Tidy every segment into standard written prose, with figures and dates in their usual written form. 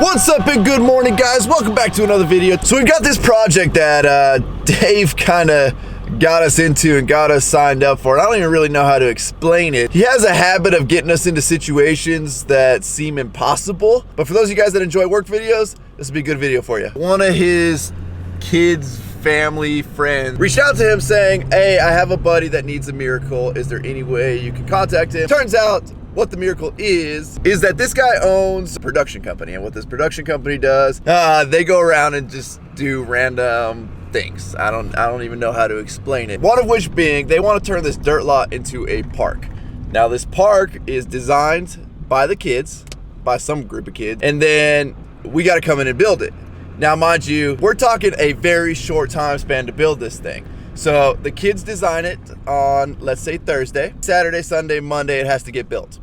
What's up and good morning, guys? Welcome back to another video. So we've got this project that Dave kind of got us into and got us signed up for. I don't even really know how to explain it. He has a habit of getting us into situations that seem impossible. But for those of you guys that enjoy work videos, this will be a good video for you. One of his kids' family friends reached out to him saying, hey, I have a buddy that needs a miracle. Is there any way you can contact him? Turns out what the miracle is that this guy owns a production company, and what this production company does, they go around and just do random things. I don't even know how to explain it. One of which being they want to turn this dirt lot into a park. Now this park is designed by the kids, by some group of kids, and then we got to come in and build it. Now mind you, we're talking a very short time span to build this thing. So the kids design it on, let's say, Thursday. Saturday, Sunday, Monday, it has to get built.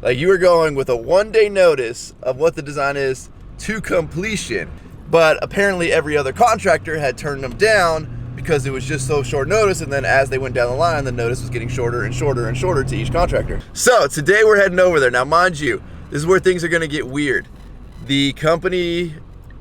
Like, you are going with a one-day notice of what the design is to completion. But apparently every other contractor had turned them down because it was just so short notice, and then as they went down the line, the notice was getting shorter and shorter and shorter to each contractor. So today we're heading over there. Now mind you, this is where things are gonna get weird. The company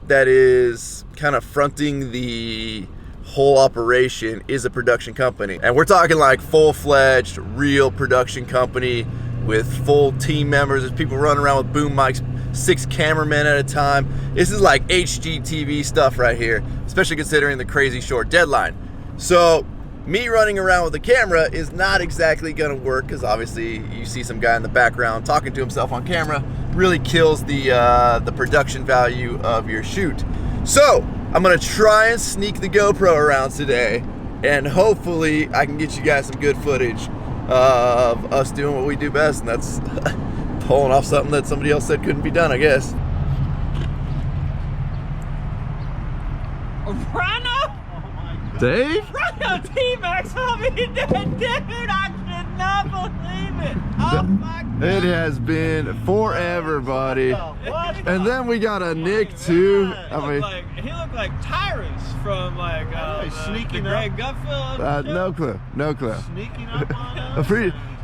that is kind of fronting the whole operation is a production company, and we're talking like full-fledged real production company with full team members. There's people running around with boom mics, 6 cameramen at a time. This is like HGTV stuff right here, especially considering the crazy short deadline. So me running around with a camera is not exactly gonna work, because obviously you see some guy in the background talking to himself on camera, really kills the production value of your shoot. So I'm gonna try and sneak the GoPro around today, and hopefully I can get you guys some good footage of us doing what we do best, and that's pulling off something that somebody else said couldn't be done, I guess. Rhino? Dave? Rhino Dmax, dude, I cannot believe it. Oh my God. It has been forever, buddy. What? And then we got a Nick too. He looked like Tyrus from like sneaking the Greg Gutfeld. No clue. Sneaking up on us.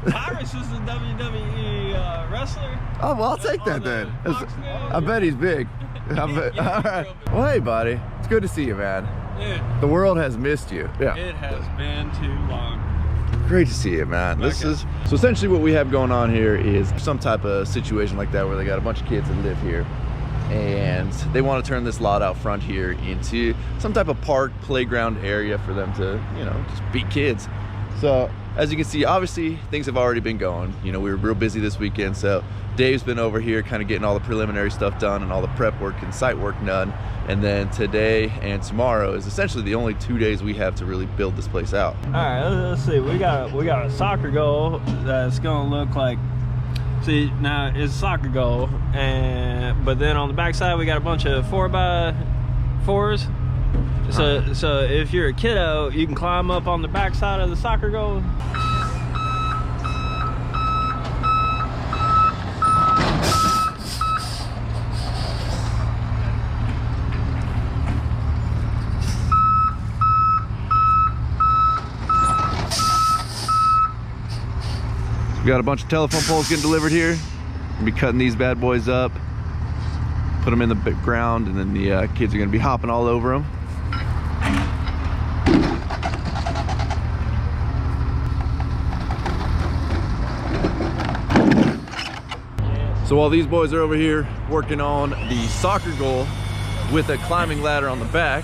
Tyrus is a WWE wrestler. Oh, well, I'll take that then. Fox News. I bet he's big. All right. Well, hey, buddy. It's good to see you, man. Dude, The world has missed you. Yeah. it has been too long. Great to see you, man. This is so essentially what we have going on here is some type of situation like that where they got a bunch of kids that live here, and they want to turn this lot out front here into some type of park playground area for them to, you know, just be kids. So as you can see, obviously things have already been going. You know, we were real busy this weekend, so Dave's been over here kind of getting all the preliminary stuff done and all the prep work and site work done. And then today and tomorrow is essentially the only 2 days we have to really build this place out. All right, let's see. We got a soccer goal that's gonna look like. See, now it's a soccer goal, but then on the back side we got a bunch of 4x4s. So if you're a kiddo, you can climb up on the back side of the soccer goal. We got a bunch of telephone poles getting delivered here. We'll be cutting these bad boys up, put them in the ground, and then the kids are gonna be hopping all over them. So while these boys are over here working on the soccer goal with a climbing ladder on the back,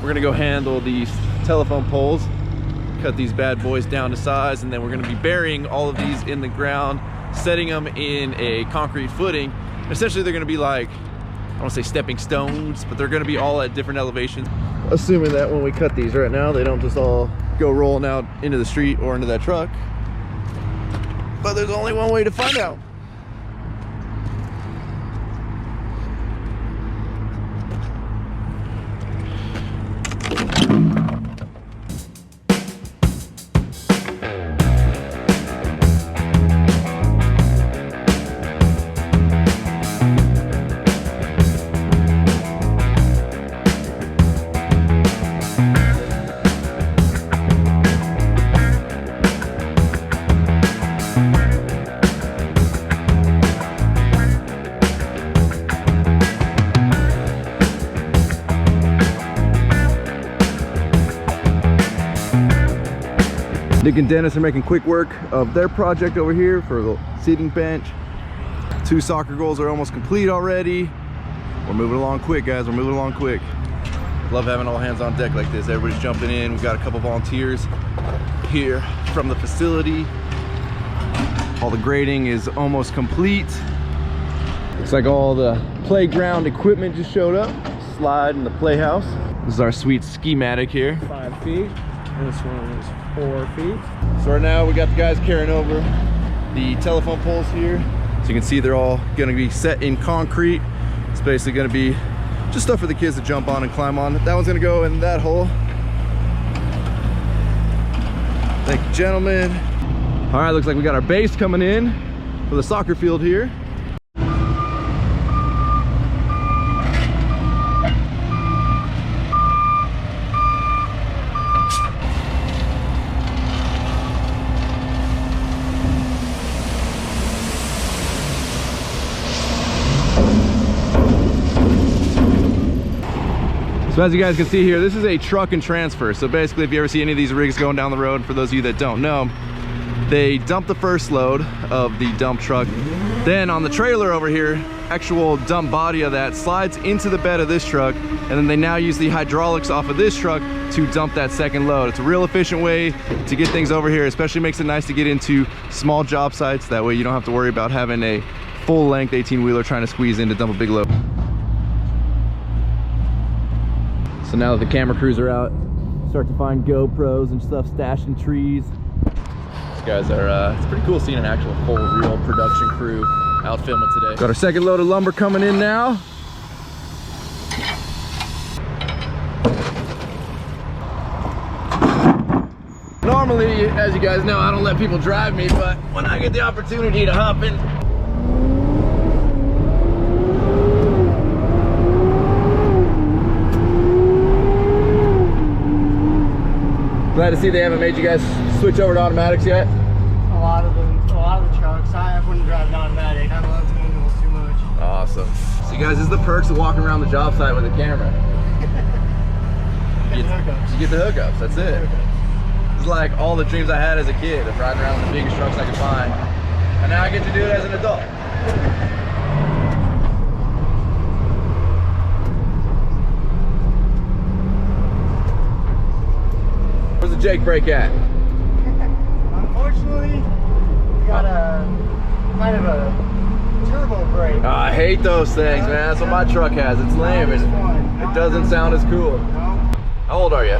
we're gonna go handle these telephone poles, cut these bad boys down to size, and then we're gonna be burying all of these in the ground, setting them in a concrete footing. Essentially they're gonna be like, I don't wanna say stepping stones, but they're gonna be all at different elevations. Assuming that when we cut these right now, they don't just all go rolling out into the street or into that truck. But there's only one way to find out. Nick and Dennis are making quick work of their project over here for the seating bench. 2 soccer goals are almost complete already. We're moving along quick, guys. We're moving along quick. Love having all hands on deck like this. Everybody's jumping in. We've got a couple volunteers here from the facility. All the grading is almost complete. Looks like all the playground equipment just showed up. Slide in the playhouse. This is our sweet schematic here. 5 feet. This one is 4 feet. So right now we got the guys carrying over the telephone poles here. So you can see they're all gonna be set in concrete. It's basically gonna be just stuff for the kids to jump on and climb on. That one's gonna go in that hole. Thank you, gentlemen. All right, looks like we got our base coming in for the soccer field here. So as you guys can see here, this is a truck and transfer. So basically, if you ever see any of these rigs going down the road, for those of you that don't know, they dump the first load of the dump truck. Then on the trailer over here, actual dump body of that slides into the bed of this truck. And then they now use the hydraulics off of this truck to dump that second load. It's a real efficient way to get things over here. Especially makes it nice to get into small job sites. That way you don't have to worry about having a full length 18-wheeler trying to squeeze in to dump a big load. So now that the camera crews are out, start to find GoPros and stuff stashed in trees. These guys are, it's pretty cool seeing an actual full real production crew out filming today. Got our second load of lumber coming in now. Normally, as you guys know, I don't let people drive me, but when I get the opportunity to hop in, glad to see they haven't made you guys switch over to automatics yet. A lot of the trucks. I wouldn't drive an automatic. I love manuals too much. Awesome. So you guys, this is the perks of walking around the job site with a camera. You get the hookups. You get the hookups, that's it. It's like all the dreams I had as a kid of riding around the biggest trucks I could find. And now I get to do it as an adult. Where's the Jake brake at? Unfortunately, we got a kind of a turbo brake. Oh, I hate those things, man. That's what my truck has. It's lame and it doesn't sound as cool. No. How old are you?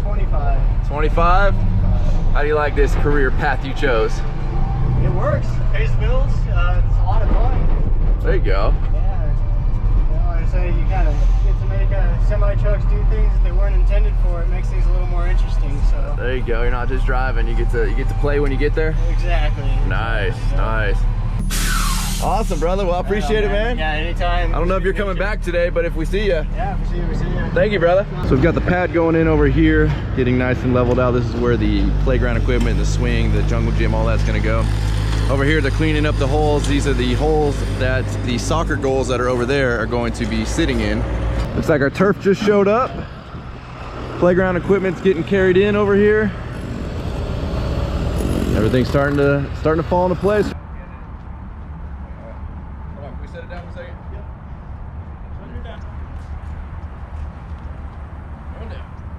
25. 25? How do you like this career path you chose? It works. Pays the bills. It's a lot of fun. There you go. Yeah. You know, like I say, you kind of get to make semi trucks do things that they weren't intended for. It makes things a little more interesting. So There you go. You're not just driving. You get to play when you get there. exactly. Nice, nice. Awesome, brother. Well, I appreciate it, man. Yeah, anytime. I don't know if you're coming back today, but if we see you, Yeah, if we see you, we see you. thank you, brother. So we've got the pad going in over here, getting nice and leveled out. This is where the playground equipment, the swing, the jungle gym, all that's gonna go. Over here, they're cleaning up the holes. These are the holes that the soccer goals that are over there are going to be sitting in. Looks like our turf just showed up. Playground equipment's getting carried in over here. Everything's starting to fall into place. Hold on, can we set it down for a second?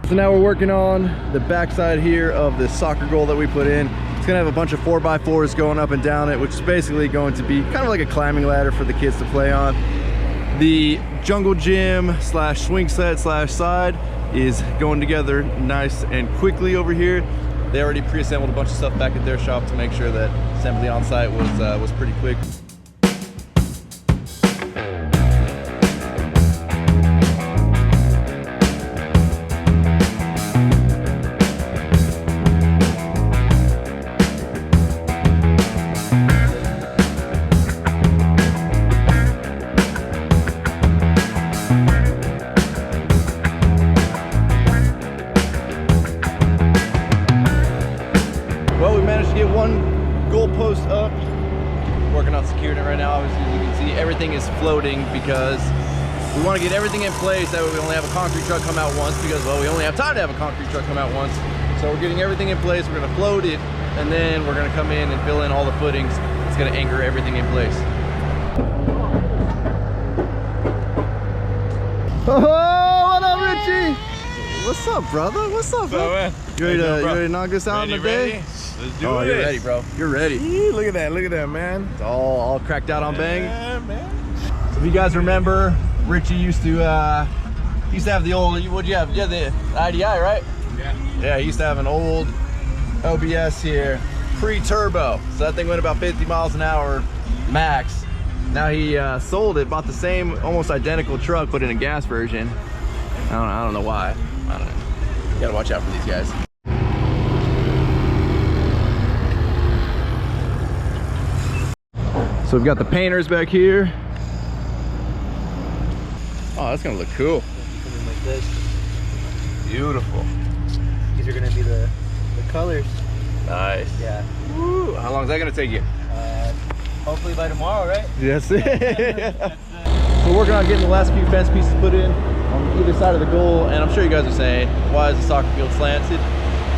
So now we're working on the backside here of the soccer goal that we put in. It's gonna have a bunch of 4x4s going up and down it, which is basically going to be kind of like a climbing ladder for the kids to play on. The jungle gym slash swing set slash side is going together nice and quickly over here. They already pre-assembled a bunch of stuff back at their shop to make sure that assembly on site was pretty quick. Well, we managed to get one goal post up. Working on securing it right now. Obviously, as you can see, everything is floating because we want to get everything in place. That way we only have a concrete truck come out once because, well, we only have time to have a concrete truck come out once. So So we're getting everything in place. We're gonna float it, and then we're gonna come in and fill in all the footings. It's gonna anchor everything in place. Oh, what up, Richie? What's up, brother? What's up, bro? You ready to knock this out in the day? Let's do Oh, it. you're ready, bro. You're ready. Look at that, man. It's all cracked out on bang. Yeah, man. So if you guys remember, Richie used to have the old, what'd you have? You had the IDI, right? Yeah. Yeah, he used to have an old OBS here, pre-turbo. So that thing went about 50 miles an hour max. Now he sold it, bought the same, almost identical truck, but in a gas version. I don't know why. I don't know. You gotta watch out for these guys. So we've got the painters back here. Oh, that's gonna look cool. Something like this. Beautiful. These are gonna be the colors. Nice. Yeah. Woo. How long is that gonna take you? Hopefully by tomorrow, right? Yes. We're working on getting the last few fence pieces put in on either side of the goal, and I'm sure you guys are saying, why is the soccer field slanted?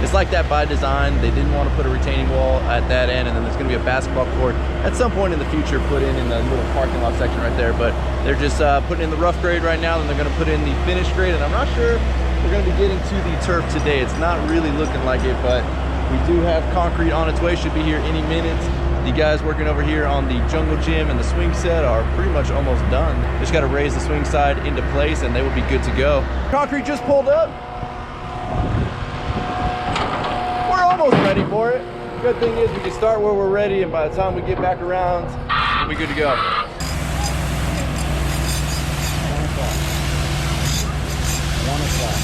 It's like that by design. They didn't want to put a retaining wall at that end, and then there's going to be a basketball court at some point in the future put in the little parking lot section right there, but they're just putting in the rough grade right now, and they're going to put in the finished grade, and I'm not sure we're going to be getting to the turf today. It's not really looking like it, but we do have concrete on its way, should be here any minute. The guys working over here on the jungle gym and the swing set are pretty much almost done. Just got to raise the swing side into place and they will be good to go. Concrete just pulled up. We're almost ready for it. Good thing is we can start where we're ready, and by the time we get back around, we'll be good to go. 1 o'clock. 1 o'clock.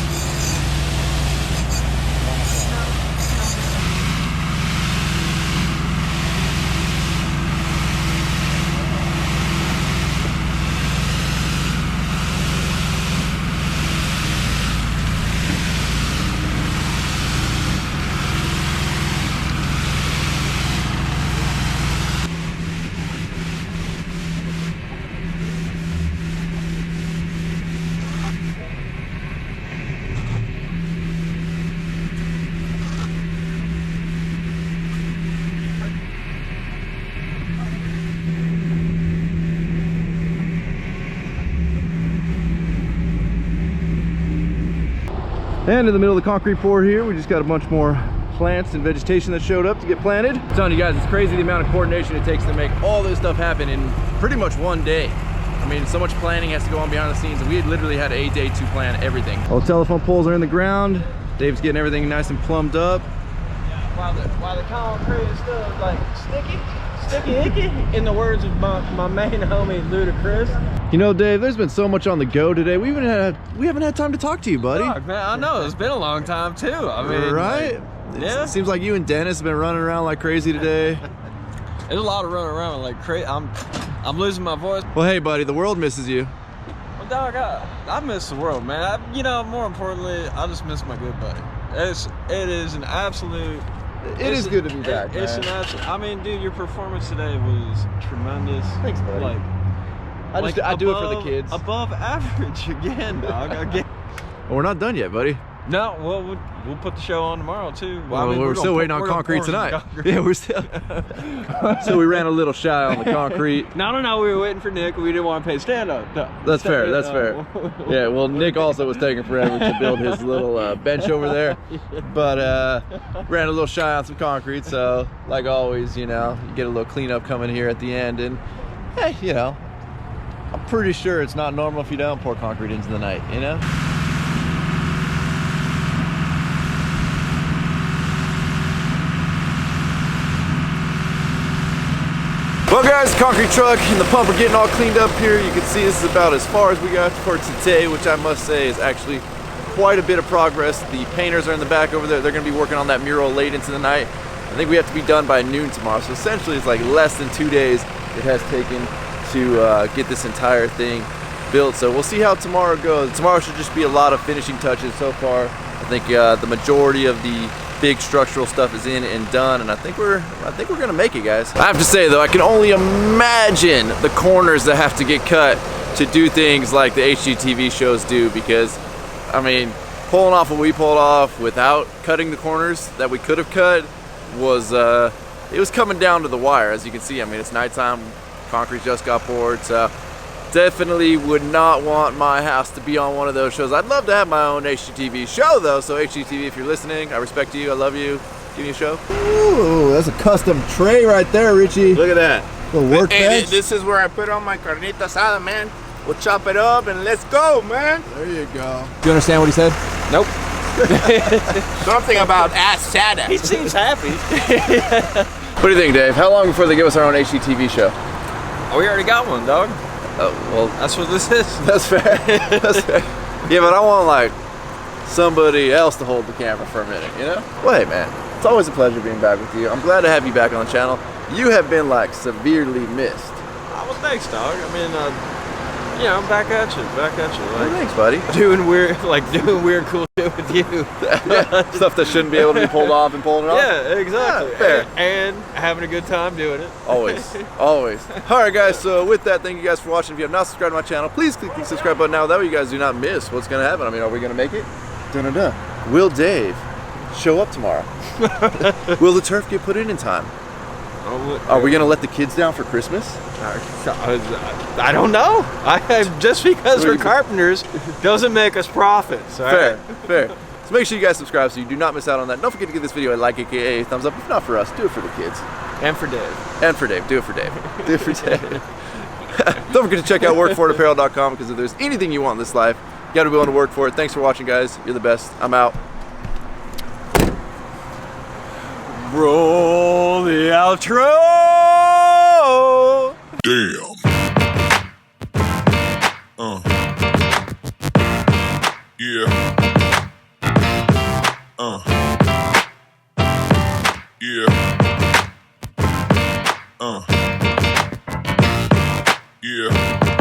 And in the middle of the concrete pour here, we just got a bunch more plants and vegetation that showed up to get planted. I'm telling you guys, it's crazy the amount of coordination it takes to make all this stuff happen in pretty much one day. I mean, so much planning has to go on behind the scenes, and we had literally had a day to plan everything. All the telephone poles are in the ground. Dave's getting everything nice and plumbed up. While the concrete is still like sticky icky, in the words of my main homie Ludacris. You know, Dave, there's been so much on the go today. We haven't had time to talk to you, buddy. Fuck, man, I know it's been a long time too. I mean, right? Like, yeah. It seems like you and Dennis have been running around like crazy today. There's a lot of running around like crazy. I'm losing my voice. Well, hey, buddy, the world misses you. Well, dog, I miss the world, man. You know, more importantly, I just miss my good buddy. It is an absolute. It is good to be back, It's man. an absolute. I mean, dude, your performance today was tremendous. Thanks, buddy. Like, I do it for the kids. Above average again, dog. Again. Well, we're not done yet, buddy. No, well, we'll put the show on tomorrow too. Well, I mean, we're still waiting on concrete tonight. Yeah, we're still. So we ran a little shy on the concrete. No, we were waiting for Nick. We didn't want to pay stand-up. No. That's fair. That's fair. Yeah. Well, Nick also was taking forever to build his little bench over there, but ran a little shy on some concrete. So, like always, you know, you get a little cleanup coming here at the end, and hey, you know, I'm pretty sure it's not normal if you don't pour concrete into the night. You know. Well guys, concrete truck and the pump are getting all cleaned up here. You can see this is about as far as we got for today, which I must say is actually quite a bit of progress. The painters are in the back over there. They're gonna be working on that mural late into the night. I think we have to be done by noon tomorrow. So essentially it's like less than 2 days it has taken to get this entire thing built. So we'll see how tomorrow goes. Tomorrow should just be a lot of finishing touches so far. I think the majority of the big structural stuff is in and done, and I think we're gonna make it, guys. I have to say though, I can only imagine the corners that have to get cut to do things like the HGTV shows do, because I mean, pulling off what we pulled off without cutting the corners that we could have cut was, it was coming down to the wire. As you can see, I mean, it's nighttime, concrete just got poured, so definitely would not want my house to be on one of those shows. I'd love to have my own HGTV show though, so HGTV, if you're listening, I respect you, I love you. Give me a show. Ooh, that's a custom tray right there, Richie. Look at that. The workbench. This is where I put on my carnita asada, man. We'll chop it up and let's go, man. There you go. Do you understand what he said? Nope. Something about asada. He seems happy. What do you think, Dave? How long before they give us our own HGTV show? Oh, we already got one, dog. Oh, well, That's what this is. that's fair. That's fair. Yeah, but I want like somebody else to hold the camera for a minute, you know? Well, hey, man, it's always a pleasure being back with you. I'm glad to have you back on the channel. You have been like severely missed. Well, thanks, dog. I mean, you know, back at you. Well, thanks, buddy. Doing weird cool shit with you. Yeah, stuff that shouldn't be able to be pulled off and pulling it off. Yeah, exactly. Yeah, fair. And having a good time doing it. Always, always. All right, guys, so with that, thank you guys for watching. If you have not subscribed to my channel, please click the subscribe button now. That way you guys do not miss what's going to happen. I mean, are we going to make it? Dun-dun-dun. Will Dave show up tomorrow? Will the turf get put in time? Are we going to let the kids down for Christmas? I don't know. Just because we're carpenters doesn't make us prophets. All Fair, right? fair. So make sure you guys subscribe so you do not miss out on that. Don't forget to give this video a like, aka a thumbs up. If not for us, do it for the kids. And for Dave. And for Dave. Do it for Dave. Do it for Dave. Don't forget to check out workforitapparel.com because if there's anything you want in this life, you gotta be willing to work for it. Thanks for watching, guys. You're the best. I'm out. Roll the outro. Damn. Yeah. Yeah. Yeah.